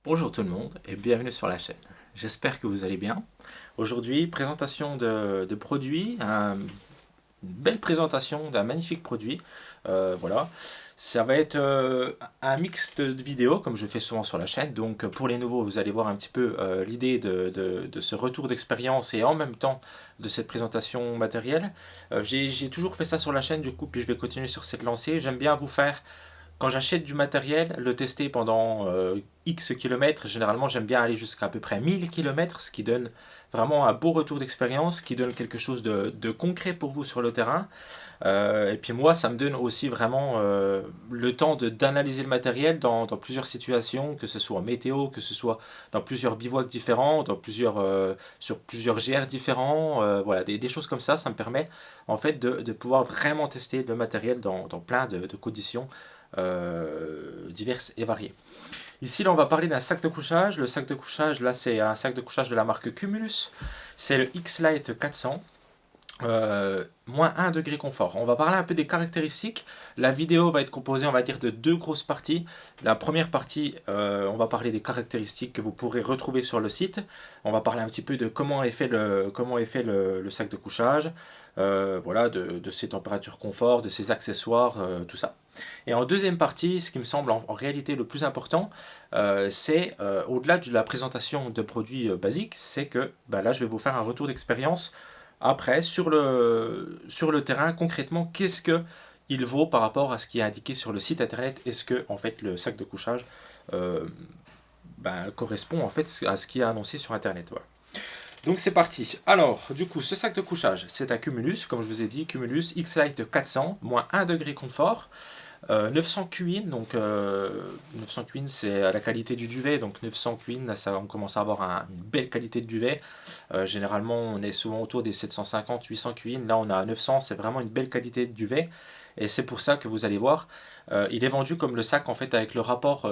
Bonjour tout le monde et bienvenue sur la chaîne. J'espère que vous allez bien. Aujourd'hui, présentation de produits, une belle présentation d'un magnifique produit. Voilà, ça va être un mix de vidéos comme je fais souvent sur la chaîne. Donc pour les nouveaux, vous allez voir un petit peu l'idée de ce retour d'expérience et en même temps de cette présentation matérielle. J'ai toujours fait ça sur la chaîne du coup, puis je vais continuer sur cette lancée. J'aime bien vous faire quand j'achète du matériel, le tester pendant X kilomètres, généralement j'aime bien aller jusqu'à à peu près 1000 kilomètres, ce qui donne vraiment un beau retour d'expérience, qui donne quelque chose de concret pour vous sur le terrain. Et puis moi, ça me donne aussi vraiment le temps d'analyser le matériel dans plusieurs situations, que ce soit en météo, que ce soit dans plusieurs bivouacs différents, sur plusieurs GR différents, voilà, des choses comme ça me permet en fait de pouvoir vraiment tester le matériel dans plein de conditions diverses et variées. Ici, là, on va parler d'un sac de couchage. Le sac de couchage, là, c'est un sac de couchage de la marque Cumulus. C'est le X-Lite 400. Moins 1 degré confort. On va parler un peu des caractéristiques. La vidéo va être composée, on va dire, de deux grosses parties. La première partie, on va parler des caractéristiques que vous pourrez retrouver sur le site. On va parler un petit peu de comment est fait le sac de couchage, voilà, de ses températures confort, de ses accessoires, tout ça. Et en deuxième partie, ce qui me semble en réalité le plus important, c'est au-delà de la présentation de produits basiques, c'est que bah, là, je vais vous faire un retour d'expérience après, sur le terrain, concrètement, qu'est-ce que il vaut par rapport à ce qui est indiqué sur le site internet? Est-ce que en fait le sac de couchage euh, correspond en fait à ce qui est annoncé sur internet? Voilà. Donc c'est parti. Alors, du coup, ce sac de couchage, c'est un Cumulus, comme je vous ai dit, Cumulus X-Lite 400, moins 1 degré confort. 900 QIN, donc 900 QIN c'est la qualité du duvet, donc 900 QIN, là ça, on commence à avoir une belle qualité de duvet. Généralement on est souvent autour des 750-800 QIN, là on a 900, c'est vraiment une belle qualité de duvet. Et c'est pour ça que vous allez voir, il est vendu comme le sac en fait avec le rapport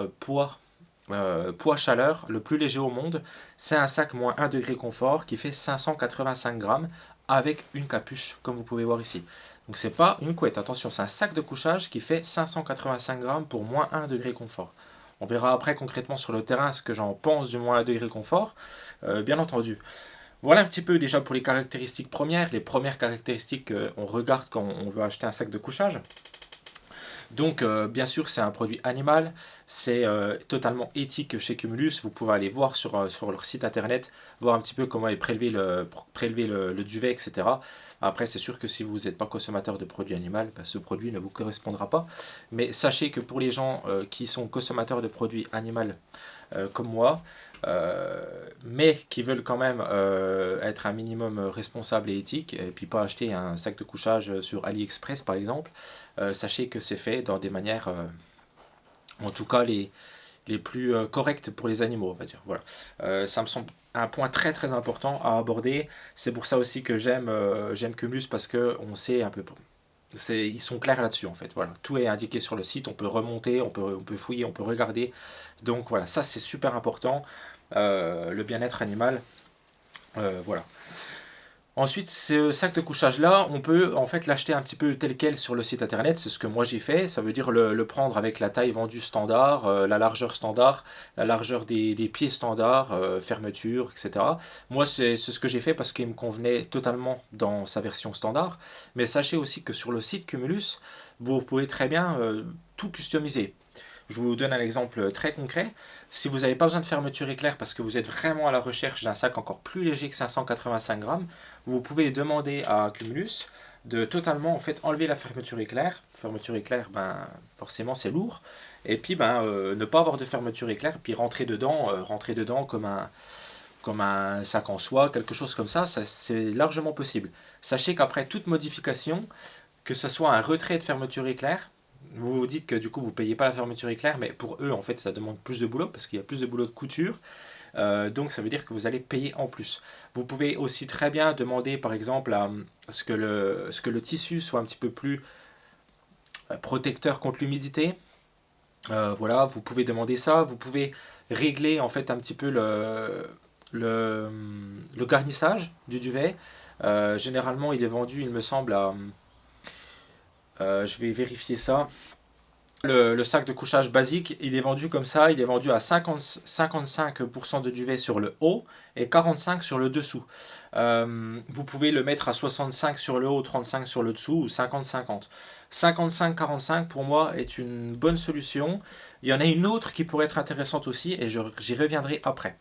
poids-chaleur le plus léger au monde. C'est un sac moins 1 degré confort qui fait 585 grammes avec une capuche comme vous pouvez voir ici. Donc c'est pas une couette, attention, c'est un sac de couchage qui fait 585 grammes pour moins 1 degré confort. On verra après concrètement sur le terrain ce que j'en pense du moins 1 degré confort, bien entendu. Voilà un petit peu déjà pour les caractéristiques premières, les premières caractéristiques qu'on regarde quand on veut acheter un sac de couchage. Donc, bien sûr, c'est un produit animal, c'est totalement éthique chez Cumulus. Vous pouvez aller voir sur leur site internet, voir un petit peu comment est prélevé le duvet, etc. Après, c'est sûr que si vous n'êtes pas consommateur de produits animaux, bah, ce produit ne vous correspondra pas. Mais sachez que pour les gens qui sont consommateurs de produits animaux comme moi, mais qui veulent quand même être un minimum responsable et éthique, et puis pas acheter un sac de couchage sur AliExpress par exemple, sachez que c'est fait dans des manières, en tout cas les plus correctes pour les animaux, on va dire. Voilà. Ça me semble un point très très important à aborder. C'est pour ça aussi que j'aime Cumulus parce que on sait un peu. Ils sont clairs là-dessus en fait. Voilà. Tout est indiqué sur le site, on peut remonter, on peut fouiller, on peut regarder. Donc voilà, ça c'est super important. Le bien-être animal. Voilà. Ensuite, ce sac de couchage là, on peut en fait l'acheter un petit peu tel quel sur le site internet. C'est ce que moi j'ai fait. Ça veut dire le prendre avec la taille vendue standard, la largeur standard, la largeur des pieds standard, fermeture, etc. Moi, c'est ce que j'ai fait parce qu'il me convenait totalement dans sa version standard. Mais sachez aussi que sur le site Cumulus, vous pouvez très bien tout customiser. Je vous donne un exemple très concret. Si vous n'avez pas besoin de fermeture éclair parce que vous êtes vraiment à la recherche d'un sac encore plus léger que 585 grammes, vous pouvez demander à Cumulus de totalement en fait enlever la fermeture éclair. Fermeture éclair, ben forcément c'est lourd. Et puis ne pas avoir de fermeture éclair, puis rentrer dedans comme un sac en soie, quelque chose comme ça c'est largement possible. Sachez qu'après toute modification, que ce soit un retrait de fermeture éclair, vous vous dites que du coup vous ne payez pas la fermeture éclair, mais pour eux en fait ça demande plus de boulot parce qu'il y a plus de boulot de couture. Donc ça veut dire que vous allez payer en plus. Vous pouvez aussi très bien demander par exemple à ce que le tissu soit un petit peu plus protecteur contre l'humidité. Voilà, vous pouvez demander ça. Vous pouvez régler en fait un petit peu le, le garnissage du duvet. Généralement il est vendu, il me semble, à... je vais vérifier ça. Le sac de couchage basique, il est vendu comme ça, il est vendu à 55% de duvet sur le haut et 45% sur le dessous. Vous pouvez le mettre à 65 sur le haut, 35 sur le dessous ou 50-50. 55-45 pour moi est une bonne solution. Il y en a une autre qui pourrait être intéressante aussi et j'y reviendrai après.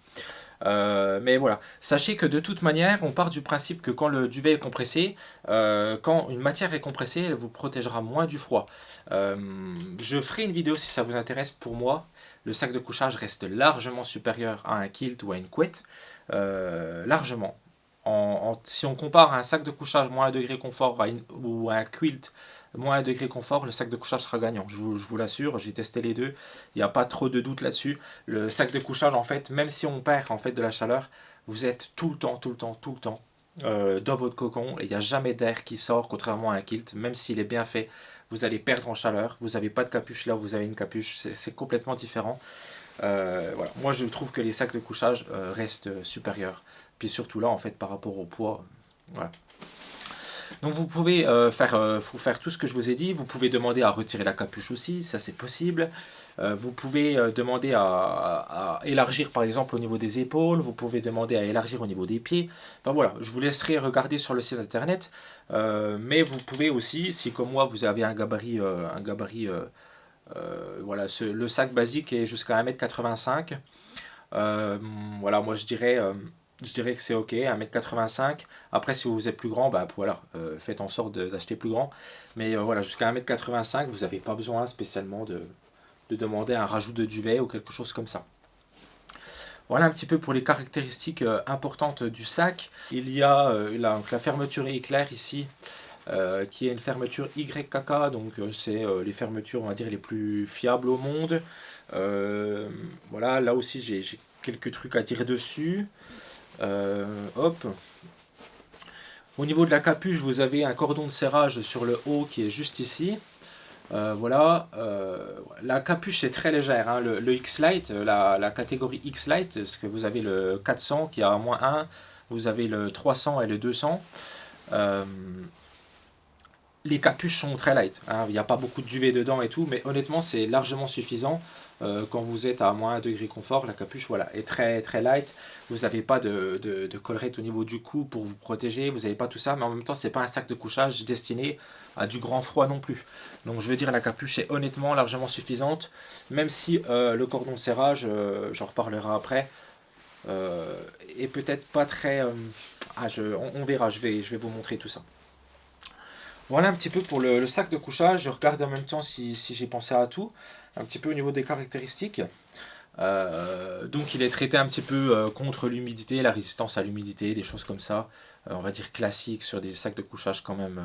Mais voilà, sachez que de toute manière, on part du principe que quand le duvet est compressé, quand une matière est compressée, elle vous protégera moins du froid. Je ferai une vidéo si ça vous intéresse. Pour moi, le sac de couchage reste largement supérieur à un kilt ou à une couette, largement. Si on compare un sac de couchage moins 1 degré confort ou à un quilt moins 1 degré confort, le sac de couchage sera gagnant. Je vous l'assure, j'ai testé les deux. Il n'y a pas trop de doute là-dessus. Le sac de couchage, en fait, même si on perd en fait de la chaleur, vous êtes tout le temps dans votre cocon et il n'y a jamais d'air qui sort, contrairement à un kilt. Même s'il est bien fait, vous allez perdre en chaleur. Vous n'avez pas de capuche là, vous avez une capuche. C'est complètement différent. Voilà. Moi, je trouve que les sacs de couchage restent supérieurs. Puis surtout là, en fait, par rapport au poids. Voilà. Donc vous pouvez faire tout ce que je vous ai dit. Vous pouvez demander à retirer la capuche aussi, ça c'est possible. Vous pouvez demander à élargir par exemple au niveau des épaules. Vous pouvez demander à élargir au niveau des pieds. Enfin voilà, je vous laisserai regarder sur le site internet. Mais vous pouvez aussi, si comme moi vous avez un gabarit, voilà, le sac basique est jusqu'à 1,85 m. Voilà, moi je dirais que c'est ok, 1,85 m. Après, si vous êtes plus grand, bah, voilà, faites en sorte d'acheter plus grand. Mais voilà, jusqu'à 1,85 m, vous n'avez pas besoin spécialement de demander un rajout de duvet ou quelque chose comme ça. Voilà un petit peu pour les caractéristiques importantes du sac. Il y a la fermeture éclair ici, qui est une fermeture YKK, donc c'est les fermetures, on va dire, les plus fiables au monde. Voilà, là aussi j'ai quelques trucs à dire dessus. Hop. Au niveau de la capuche, vous avez un cordon de serrage sur le haut qui est juste ici. Voilà. La capuche est très légère. Hein. Le X-Lite, la catégorie X-Lite, parce que vous avez le 400 qui a -1, vous avez le 300 et le 200. Les capuches sont très light, hein. Il n'y a pas beaucoup de duvet dedans et tout, mais honnêtement c'est largement suffisant. Quand vous êtes à -1 degré confort, la capuche voilà, est très très light. Vous n'avez pas de collerette au niveau du cou pour vous protéger, vous n'avez pas tout ça, mais en même temps c'est pas un sac de couchage destiné à du grand froid non plus. Donc je veux dire, la capuche est honnêtement largement suffisante, même si le cordon de serrage, j'en reparlerai après, est peut-être pas très... on verra, je vais vous montrer tout ça. Voilà un petit peu pour le sac de couchage. Je regarde en même temps si j'ai pensé à tout. Un petit peu au niveau des caractéristiques. Donc il est traité un petit peu contre l'humidité, la résistance à l'humidité, des choses comme ça. On va dire classiques sur des sacs de couchage quand même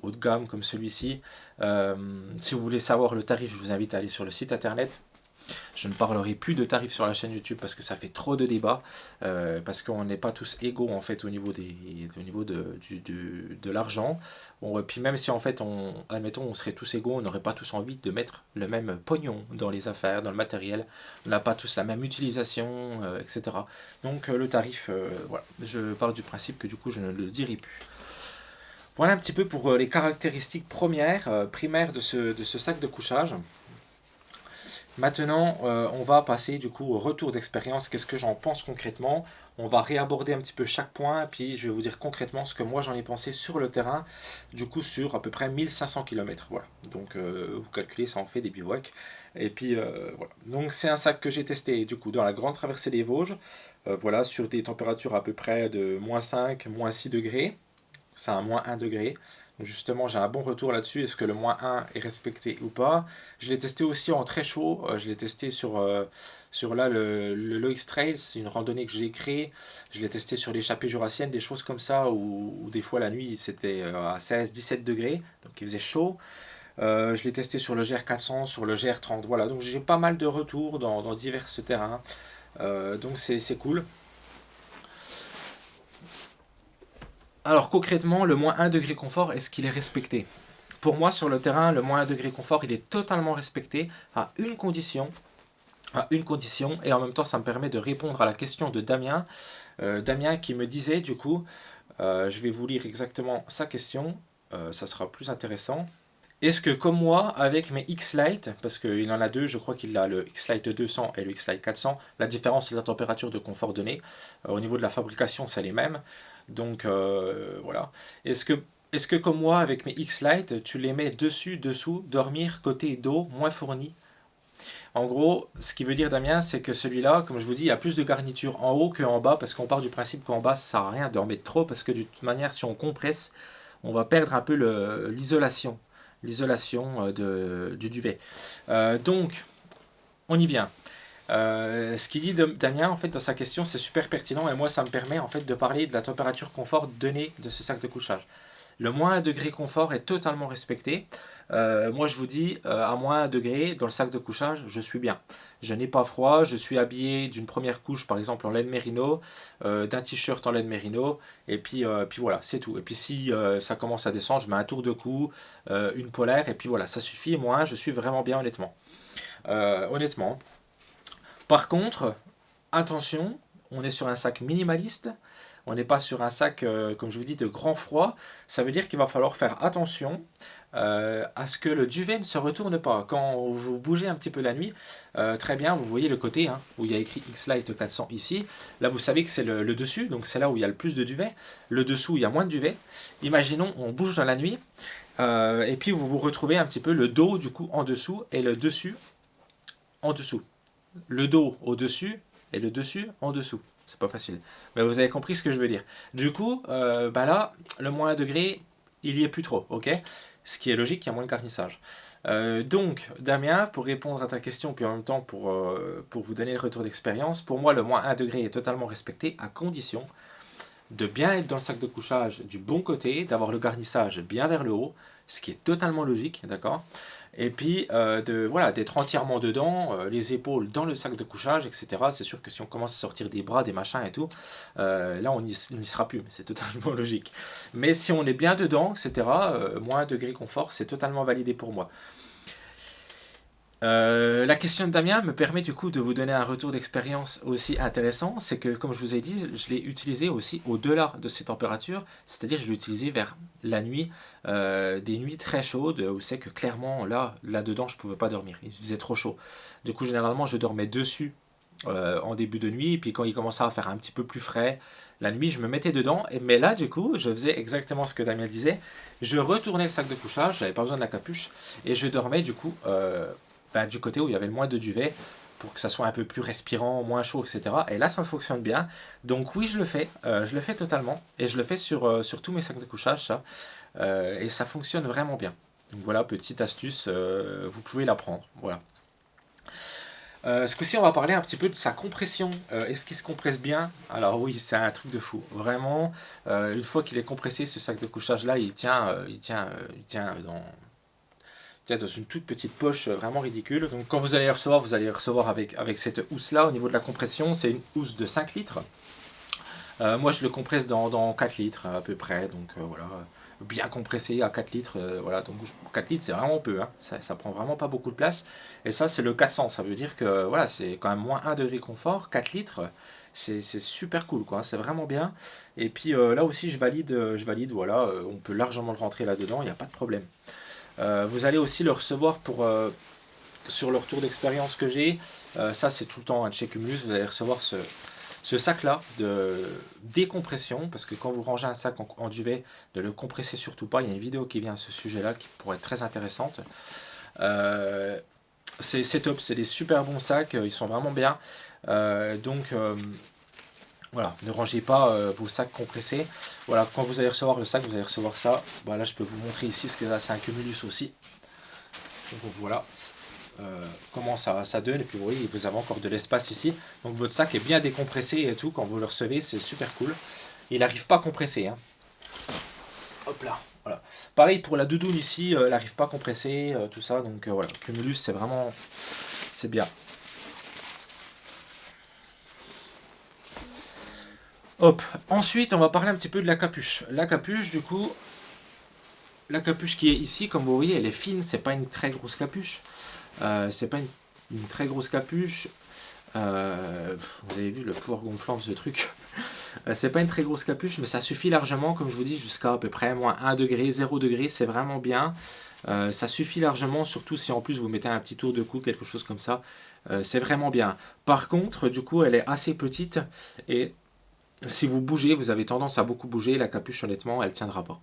haut de gamme comme celui-ci. Si vous voulez savoir le tarif, je vous invite à aller sur le site internet. Je ne parlerai plus de tarifs sur la chaîne YouTube parce que ça fait trop de débats, parce qu'on n'est pas tous égaux en fait au niveau de l'argent. Bon, et puis même si en fait admettons on serait tous égaux, on n'aurait pas tous envie de mettre le même pognon dans les affaires, dans le matériel. On n'a pas tous la même utilisation, etc. Donc le tarif, voilà, je pars du principe que du coup je ne le dirai plus. Voilà un petit peu pour les caractéristiques primaires de ce sac de couchage. Maintenant, on va passer du coup au retour d'expérience. Qu'est-ce que j'en pense concrètement? On va réaborder un petit peu chaque point, puis je vais vous dire concrètement ce que moi j'en ai pensé sur le terrain, du coup sur à peu près 1500 km. Voilà. Donc vous calculez, ça en fait des bivouacs. Et puis voilà. Donc c'est un sac que j'ai testé du coup dans la grande traversée des Vosges, voilà, sur des températures à peu près de -5, -6 degrés. C'est un -1 degré. Justement, j'ai un bon retour là-dessus. Est-ce que le -1 est respecté ou pas? Je l'ai testé aussi en très chaud. Je l'ai testé sur là, le Loix Trail. C'est une randonnée que j'ai créée. Je l'ai testé sur l'échappée jurassienne, des choses comme ça, où des fois la nuit c'était à 16-17 degrés. Donc il faisait chaud. Je l'ai testé sur le GR400, sur le GR30. Voilà, donc j'ai pas mal de retours dans divers terrains. Donc c'est cool. Alors concrètement, le -1 degré confort, est-ce qu'il est respecté? Pour moi, sur le terrain, le -1 degré confort, il est totalement respecté à une condition, et en même temps, ça me permet de répondre à la question de Damien. Damien qui me disait, du coup, je vais vous lire exactement sa question, ça sera plus intéressant. est-ce que comme moi, avec mes X-Lite, parce qu'il en a deux, je crois qu'il a le X-Lite 200 et le X-Lite 400, la différence c'est la température de confort donnée. Au niveau de la fabrication, c'est les mêmes. Donc voilà. Est-ce que, est-ce que comme moi, avec mes X-Lite, tu les mets dessus, dessous, dormir, côté dos, moins fourni? En gros, ce qui veut dire Damien, c'est que celui-là, comme je vous dis, il y a plus de garniture en haut qu'en bas, parce qu'on part du principe qu'en bas, ça sert à rien de remettre trop, parce que de toute manière, si on compresse, on va perdre un peu l'isolation du duvet. Donc, on y vient. Ce qu'il dit Damien, en fait, dans sa question, c'est super pertinent, et moi, ça me permet, en fait, de parler de la température confort donnée de ce sac de couchage. Le moins 1 degré confort est totalement respecté. Moi, je vous dis, à moins 1 degré, dans le sac de couchage, je suis bien. Je n'ai pas froid, je suis habillé d'une première couche, par exemple en laine mérino, d'un t-shirt en laine mérino, et puis voilà, c'est tout. Et puis si ça commence à descendre, je mets un tour de cou, une polaire, et puis voilà, ça suffit. Moi, je suis vraiment bien, honnêtement. Honnêtement. Par contre, attention, on est sur un sac minimaliste. On n'est pas sur un sac, comme je vous dis, de grand froid. Ça veut dire qu'il va falloir faire attention à ce que le duvet ne se retourne pas. Quand vous bougez un petit peu la nuit, très bien, vous voyez le côté où il y a écrit X-Lite 400 ici. Là, vous savez que c'est le dessus, donc c'est là où il y a le plus de duvet. Le dessous, il y a moins de duvet. Imaginons, on bouge dans la nuit, et puis vous vous retrouvez un petit peu le dos du coup en dessous et le dessus en dessous. Le dos au-dessus et le dessus en dessous. C'est pas facile. Mais vous avez compris ce que je veux dire. Du coup, là, le moins 1 degré, il y est plus trop, ok? Ce qui est logique, il y a moins de garnissage. Donc, Damien, pour répondre à ta question, puis en même temps pour vous donner le retour d'expérience, pour moi, le moins 1 degré est totalement respecté à condition de bien être dans le sac de couchage du bon côté, d'avoir le garnissage bien vers le haut, ce qui est totalement logique, d'accord? Et puis voilà, d'être entièrement dedans, les épaules dans le sac de couchage, etc. C'est sûr que si on commence à sortir des bras, des machins et tout, là on n'y sera plus, c'est totalement logique. Mais si on est bien dedans, etc., moins 1 degré confort, c'est totalement validé pour moi. La question de Damien me permet du coup de vous donner un retour d'expérience aussi intéressant. C'est que, comme je vous ai dit, je l'ai utilisé aussi au-delà de ces températures, c'est-à-dire je l'ai utilisé vers la nuit, des nuits très chaudes où c'est que clairement là-dedans je ne pouvais pas dormir, il faisait trop chaud. Du coup, généralement, je dormais dessus en début de nuit, et puis quand il commençait à faire un petit peu plus frais, la nuit, je me mettais dedans. Mais là, du coup, je faisais exactement ce que Damien disait. Je retournais le sac de couchage, j'avais pas besoin de la capuche, et je dormais du coup. Du côté où il y avait le moins de duvet pour que ça soit un peu plus respirant, moins chaud, etc. Et là, ça fonctionne bien. Donc oui, je le fais totalement. Et je le fais sur tous mes sacs de couchage, ça. Et ça fonctionne vraiment bien. Donc voilà, petite astuce, vous pouvez la prendre. Voilà. Ce coup-ci, on va parler un petit peu de sa compression. Est-ce qu'il se compresse bien? Alors oui, c'est un truc de fou. Vraiment, une fois qu'il est compressé, ce sac de couchage-là, il tient dans une toute petite poche vraiment ridicule. Donc quand vous allez le recevoir avec cette housse-là. Au niveau de la compression, c'est une housse de 5 litres. Moi, je le compresse dans 4 litres à peu près. Donc voilà, bien compressé à 4 litres. Voilà, donc 4 litres, c'est vraiment peu. Ça prend vraiment pas beaucoup de place. Et ça, c'est le 400. Ça veut dire que voilà, c'est quand même moins 1 degré confort. 4 litres, c'est super cool, quoi. C'est vraiment bien. Et puis là aussi, je valide. Voilà, on peut largement le rentrer là-dedans. Il n'y a pas de problème. Vous allez aussi le recevoir sur le retour d'expérience que j'ai. Ça, c'est tout le temps un chez Cumulus. Vous allez recevoir ce sac-là de décompression, parce que quand vous rangez un sac en duvet, ne le compressez surtout pas. Il y a une vidéo qui vient à ce sujet-là qui pourrait être très intéressante. C'est top, c'est des super bons sacs, ils sont vraiment bien. Voilà, ne rangez pas vos sacs compressés. Voilà, quand vous allez recevoir le sac, vous allez recevoir ça. Là, je peux vous montrer ici, parce que là, c'est un Cumulus aussi. Donc voilà comment ça donne. Et puis vous voyez, vous avez encore de l'espace ici. Donc votre sac est bien décompressé et tout. Quand vous le recevez, c'est super cool. Il n'arrive pas compressé. Hop là, voilà. Pareil pour la doudoune ici, elle n'arrive pas compressée, tout ça. Donc voilà, Cumulus, c'est bien. Hop. Ensuite, on va parler un petit peu de la capuche. La capuche, du coup, la capuche qui est ici, comme vous voyez, elle est fine. C'est pas une très grosse capuche. C'est pas une très grosse capuche. Vous avez vu le pouvoir gonflant de ce truc. C'est pas une très grosse capuche, mais ça suffit largement, comme je vous dis, jusqu'à à peu près moins 1 degré, 0 degré, c'est vraiment bien. Ça suffit largement, surtout si en plus vous mettez un petit tour de cou, quelque chose comme ça. C'est vraiment bien. Par contre, du coup, elle est assez petite et si vous bougez, vous avez tendance à beaucoup bouger, la capuche honnêtement, elle tiendra pas.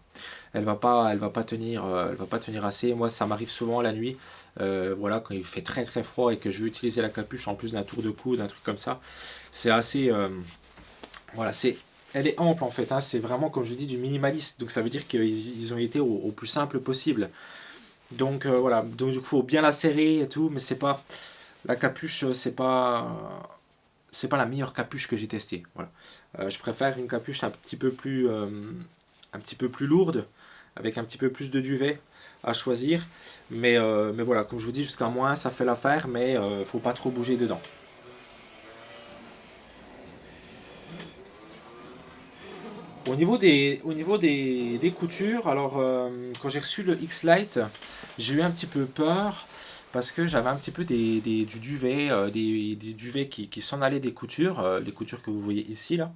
Elle va pas tenir, elle va pas tenir assez. Moi, ça m'arrive souvent la nuit, voilà, quand il fait très très froid et que je veux utiliser la capuche en plus d'un tour de cou, d'un truc comme ça. C'est assez, voilà, elle est ample en fait. Hein, c'est vraiment comme je dis du minimaliste. Donc ça veut dire qu'ils ont été au plus simple possible. Donc voilà, donc il faut bien la serrer et tout, mais c'est pas la capuche, c'est pas la meilleure capuche que j'ai testée. Voilà. Je préfère une capuche un petit peu plus lourde, avec un petit peu plus de duvet à choisir. Mais voilà, comme je vous dis, jusqu'à moins ça fait l'affaire, mais faut pas trop bouger dedans. Au niveau des coutures, alors quand j'ai reçu le X-Lite, j'ai eu un petit peu peur parce que j'avais un petit peu du duvet, des duvets qui s'en allaient des coutures, les coutures que vous voyez ici là.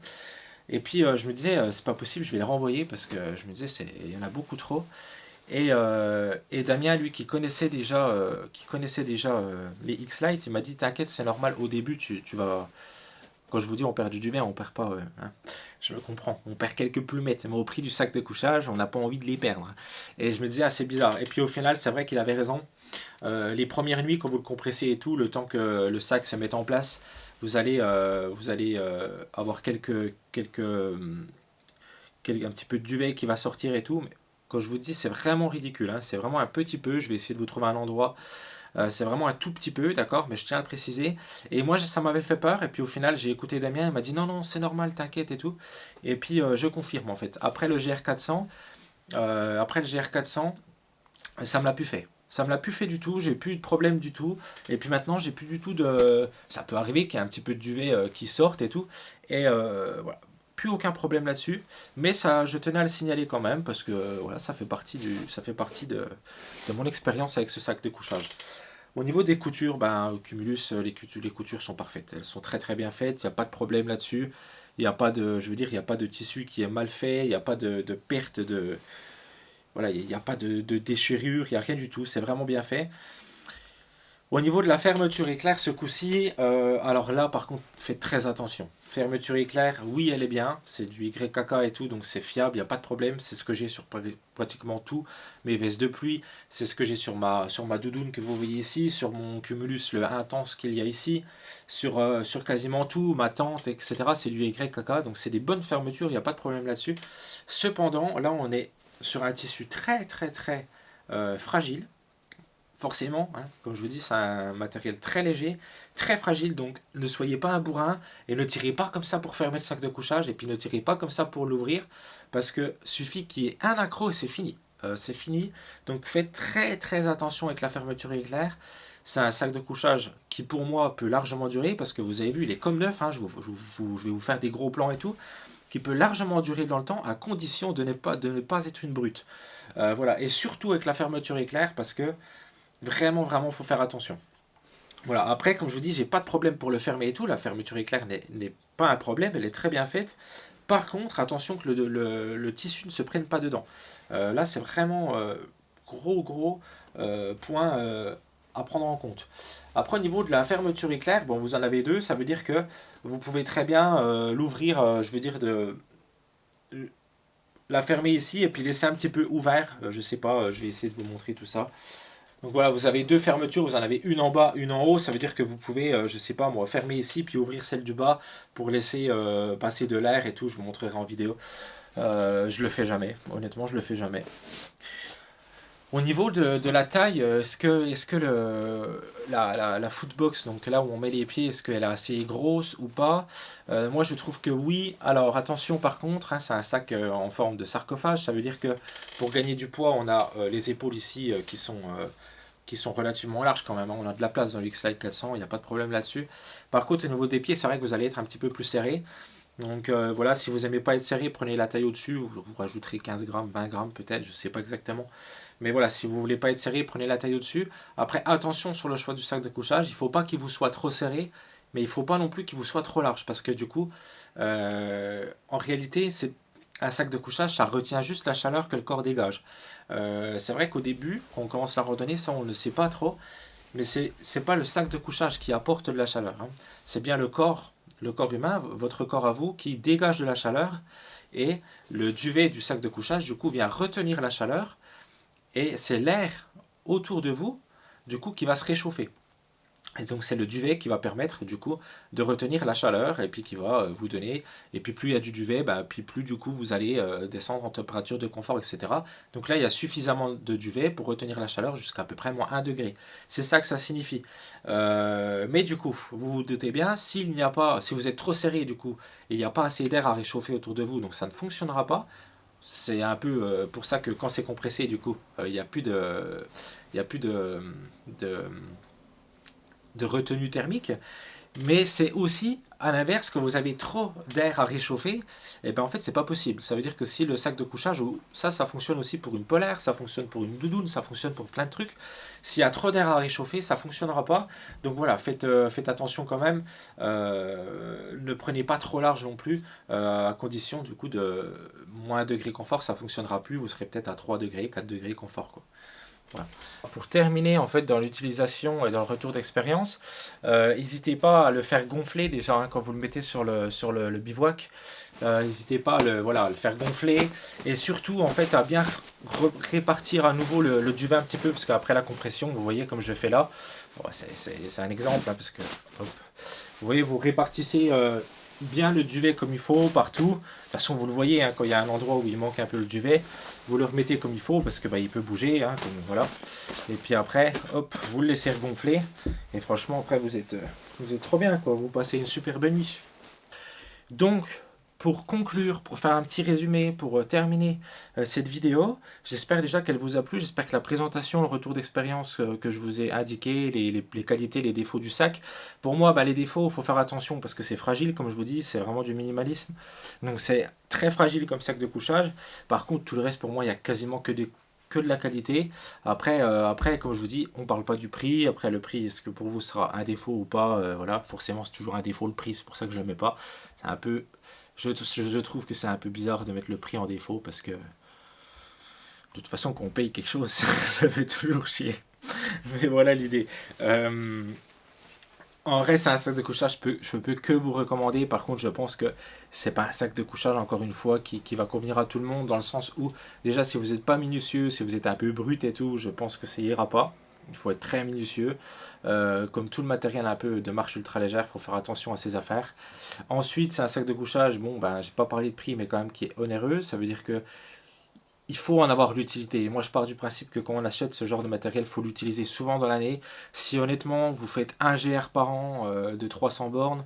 Et puis je me disais, c'est pas possible, je vais les renvoyer parce que je me disais, il y en a beaucoup trop. Et Damien, lui, qui connaissait déjà les X-Lite, il m'a dit, t'inquiète, c'est normal, au début, tu vas, quand je vous dis on perd du duvet, on perd pas. Hein. Je me comprends. On perd quelques plumettes, mais au prix du sac de couchage, on n'a pas envie de les perdre. Et je me disais, ah, c'est bizarre. Et puis au final, c'est vrai qu'il avait raison. Les premières nuits, quand vous le compressez et tout, le temps que le sac se mette en place, vous allez avoir un petit peu de duvet qui va sortir et tout. Mais quand je vous dis, c'est vraiment ridicule. Hein. C'est vraiment un petit peu. Je vais essayer de vous trouver un endroit. C'est vraiment un tout petit peu, d'accord, mais je tiens à le préciser. Et moi, ça m'avait fait peur. Et puis au final, j'ai écouté Damien. Il m'a dit non, non, c'est normal, t'inquiète et tout. Et puis je confirme en fait. Après le GR400, ça me l'a plus fait. Ça me l'a plus fait du tout, j'ai plus de problème du tout. Et puis maintenant, j'ai plus du tout de. Ça peut arriver qu'il y ait un petit peu de duvet qui sorte et tout. Et voilà, plus aucun problème là-dessus. Mais ça, je tenais à le signaler quand même parce que voilà, ça fait partie de mon expérience avec ce sac de couchage. Au niveau des coutures, ben, au Cumulus, les coutures sont parfaites. Elles sont très très bien faites, il n'y a pas de problème là-dessus. Il n'y a pas de, je veux dire, il n'y a pas de tissu qui est mal fait, il n'y a pas de perte de, voilà, il n'y a pas de déchirure, il n'y a rien du tout, c'est vraiment bien fait. Au niveau de la fermeture éclair, ce coup-ci, alors là, par contre, faites très attention. Fermeture éclair, oui, elle est bien, c'est du YKK et tout, donc c'est fiable, il n'y a pas de problème. C'est ce que j'ai sur pratiquement tout mes vestes de pluie, c'est ce que j'ai sur ma doudoune que vous voyez ici, sur mon Cumulus, le intense qu'il y a ici, sur quasiment tout, ma tente, etc. C'est du YKK, donc c'est des bonnes fermetures, il n'y a pas de problème là-dessus. Cependant, là, on est sur un tissu très, très, très fragile. Forcément, hein, comme je vous dis, c'est un matériel très léger, très fragile, donc ne soyez pas un bourrin et ne tirez pas comme ça pour fermer le sac de couchage et puis ne tirez pas comme ça pour l'ouvrir parce que suffit qu'il y ait un accroc et c'est fini. C'est fini, donc faites très très attention avec la fermeture éclair. C'est un sac de couchage qui pour moi peut largement durer parce que vous avez vu, il est comme neuf, hein, je vais vous faire des gros plans et tout, qui peut largement durer dans le temps à condition de ne pas être une brute. Voilà, et surtout avec la fermeture éclair parce que vraiment, vraiment, il faut faire attention. Voilà, après, comme je vous dis, j'ai pas de problème pour le fermer et tout. La fermeture éclair n'est pas un problème, elle est très bien faite. Par contre, attention que le tissu ne se prenne pas dedans. Là, c'est vraiment gros point à prendre en compte. Après, au niveau de la fermeture éclair, bon, vous en avez deux, ça veut dire que vous pouvez très bien l'ouvrir, je veux dire, la fermer ici et puis laisser un petit peu ouvert. Je sais pas, je vais essayer de vous montrer tout ça. Donc voilà, vous avez deux fermetures, vous en avez une en bas, une en haut. Ça veut dire que vous pouvez, je sais pas moi, fermer ici puis ouvrir celle du bas pour laisser passer de l'air et tout. Je vous montrerai en vidéo. Je le fais jamais, honnêtement, je le fais jamais. Au niveau de la taille, est-ce que la footbox, donc là où on met les pieds, est-ce qu'elle est assez grosse ou pas? Moi je trouve que oui. Alors attention par contre, hein, c'est un sac en forme de sarcophage. Ça veut dire que pour gagner du poids, on a les épaules ici qui sont relativement larges quand même. Hein. On a de la place dans le X-Lite 400, il n'y a pas de problème là-dessus. Par contre, au niveau des pieds, c'est vrai que vous allez être un petit peu plus serré. Donc voilà, si vous n'aimez pas être serré, prenez la taille au-dessus. Vous rajouterez 15 grammes, 20 grammes peut-être, je ne sais pas exactement. Mais voilà, si vous ne voulez pas être serré, prenez la taille au-dessus. Après, attention sur le choix du sac de couchage. Il ne faut pas qu'il vous soit trop serré mais il ne faut pas non plus qu'il vous soit trop large, parce que du coup, en réalité, c'est un sac de couchage, ça retient juste la chaleur que le corps dégage. C'est vrai qu'au début, quand on commence la randonnée, ça on ne le sait pas trop, mais c'est pas le sac de couchage qui apporte de la chaleur, hein. C'est bien le corps humain, votre corps à vous, qui dégage de la chaleur, et le duvet du sac de couchage, du coup, vient retenir la chaleur, et c'est l'air autour de vous, du coup, qui va se réchauffer. Et donc c'est le duvet qui va permettre du coup de retenir la chaleur et puis qui va vous donner, et puis plus il y a du duvet, bah, puis plus du coup vous allez descendre en température de confort, etc. Donc là il y a suffisamment de duvet pour retenir la chaleur jusqu'à à peu près moins 1 degré. C'est ça que ça signifie. Mais du coup, vous vous doutez bien, s'il n'y a pas, si vous êtes trop serré du coup, il n'y a pas assez d'air à réchauffer autour de vous, donc ça ne fonctionnera pas. C'est un peu pour ça que quand c'est compressé du coup, il n'y a plus de, il y a plus de de retenue thermique, mais c'est aussi à l'inverse, quand vous avez trop d'air à réchauffer, et ben en fait c'est pas possible. Ça veut dire que si le sac de couchage, ça fonctionne aussi pour une polaire, ça fonctionne pour une doudoune, ça fonctionne pour plein de trucs. S'il y a trop d'air à réchauffer, ça fonctionnera pas. Donc voilà, faites attention quand même. Ne prenez pas trop large non plus, à condition du coup de moins 1 degré confort, ça fonctionnera plus. Vous serez peut-être à 3 degrés, 4 degrés confort quoi. Voilà. Pour terminer en fait dans l'utilisation et dans le retour d'expérience, n'hésitez pas à le faire gonfler déjà hein, quand vous le mettez sur le bivouac. N'hésitez pas à voilà, le faire gonfler et surtout en fait à bien répartir à nouveau le duvet un petit peu parce qu'après la compression, vous voyez comme je fais là, bon, c'est un exemple hein, parce que hop, vous voyez vous répartissez bien le duvet comme il faut partout. De toute façon, vous le voyez, hein, quand il y a un endroit où il manque un peu le duvet, vous le remettez comme il faut parce que bah, il peut bouger. Hein, comme, voilà. Et puis après, hop, vous le laissez regonfler. Et franchement, après, vous êtes trop bien. Quoi. Vous passez une super bonne nuit. Donc, pour conclure, pour faire un petit résumé, pour terminer cette vidéo, j'espère déjà qu'elle vous a plu, j'espère que la présentation, le retour d'expérience que je vous ai indiqué, les qualités, les défauts du sac, pour moi, bah, les défauts, il faut faire attention parce que c'est fragile, comme je vous dis, c'est vraiment du minimalisme. Donc c'est très fragile comme sac de couchage. Par contre, tout le reste, pour moi, il n'y a quasiment que de la qualité. Après, comme je vous dis, on ne parle pas du prix. Après, le prix, est-ce que pour vous sera un défaut ou pas voilà, forcément, c'est toujours un défaut le prix, c'est pour ça que je ne le mets pas. C'est un peu je trouve que c'est un peu bizarre de mettre le prix en défaut parce que de toute façon, quand on paye quelque chose, ça fait toujours chier. Mais voilà l'idée. En reste, c'est un sac de couchage, je peux que vous recommander. Par contre, je pense que c'est pas un sac de couchage, encore une fois, qui va convenir à tout le monde dans le sens où, déjà, si vous n'êtes pas minutieux, si vous êtes un peu brut et tout, je pense que ça ira pas. Il faut être très minutieux. Comme tout le matériel un peu de marche ultra légère, il faut faire attention à ses affaires. Ensuite, c'est un sac de couchage, bon, ben, j'ai pas parlé de prix, mais quand même qui est onéreux. Ça veut dire que il faut en avoir l'utilité. Moi, je pars du principe que quand on achète ce genre de matériel, il faut l'utiliser souvent dans l'année. Si honnêtement, vous faites 1 GR par an de 300 bornes,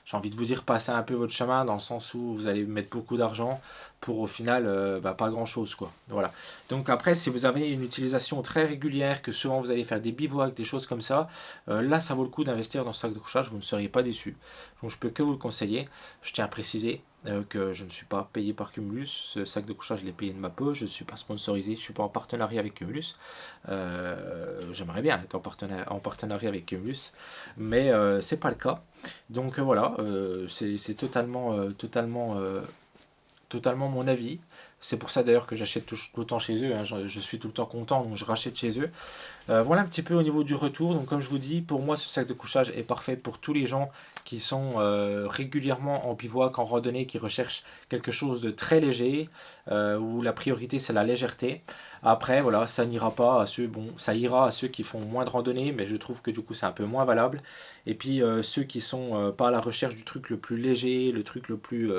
j'ai envie de vous dire, passez un peu votre chemin dans le sens où vous allez mettre beaucoup d'argent pour au final pas grand chose quoi. Voilà. Donc après si vous avez une utilisation très régulière, que souvent vous allez faire des bivouacs, des choses comme ça, là ça vaut le coup d'investir dans ce sac de couchage, vous ne seriez pas déçu. Donc je peux que vous le conseiller. Je tiens à préciser que je ne suis pas payé par Cumulus, ce sac de couchage je l'ai payé de ma poche, je ne suis pas sponsorisé, je ne suis pas en partenariat avec Cumulus. J'aimerais bien être en partenariat avec Cumulus, mais c'est pas le cas. Donc voilà, c'est totalement mon avis. C'est pour ça d'ailleurs que j'achète tout le temps chez eux. Hein. Je suis tout le temps content, donc je rachète chez eux. Voilà un petit peu au niveau du retour. Donc comme je vous dis, pour moi ce sac de couchage est parfait pour tous les gens qui sont régulièrement en bivouac, en randonnée, qui recherchent quelque chose de très léger, où la priorité c'est la légèreté. Après voilà, ça n'ira pas à ceux, bon, ça ira à ceux qui font moins de randonnée, mais je trouve que du coup c'est un peu moins valable. Et puis ceux qui sont pas à la recherche du truc le plus léger, le truc le plus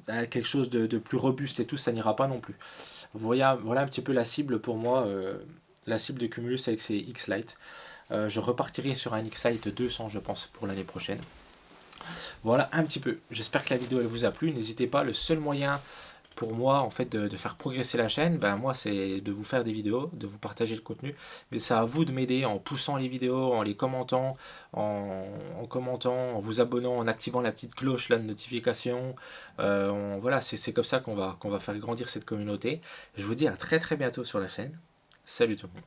quelque chose de plus robuste et tout, ça n'ira pas non plus. Voilà un petit peu la cible pour moi, la cible de Cumulus avec ses X-Lite. Je repartirai sur un X-Lite 200 je pense pour l'année prochaine. Voilà un petit peu. J'espère que la vidéo elle vous a plu. N'hésitez pas, le seul moyen pour moi en fait de faire progresser la chaîne, ben moi c'est de vous faire des vidéos, de vous partager le contenu, mais c'est à vous de m'aider en poussant les vidéos, en les commentant, en commentant, en vous abonnant, en activant la petite cloche là, de notification. Voilà, c'est comme ça qu'on va faire grandir cette communauté. Je vous dis à très très bientôt sur la chaîne. Salut tout le monde.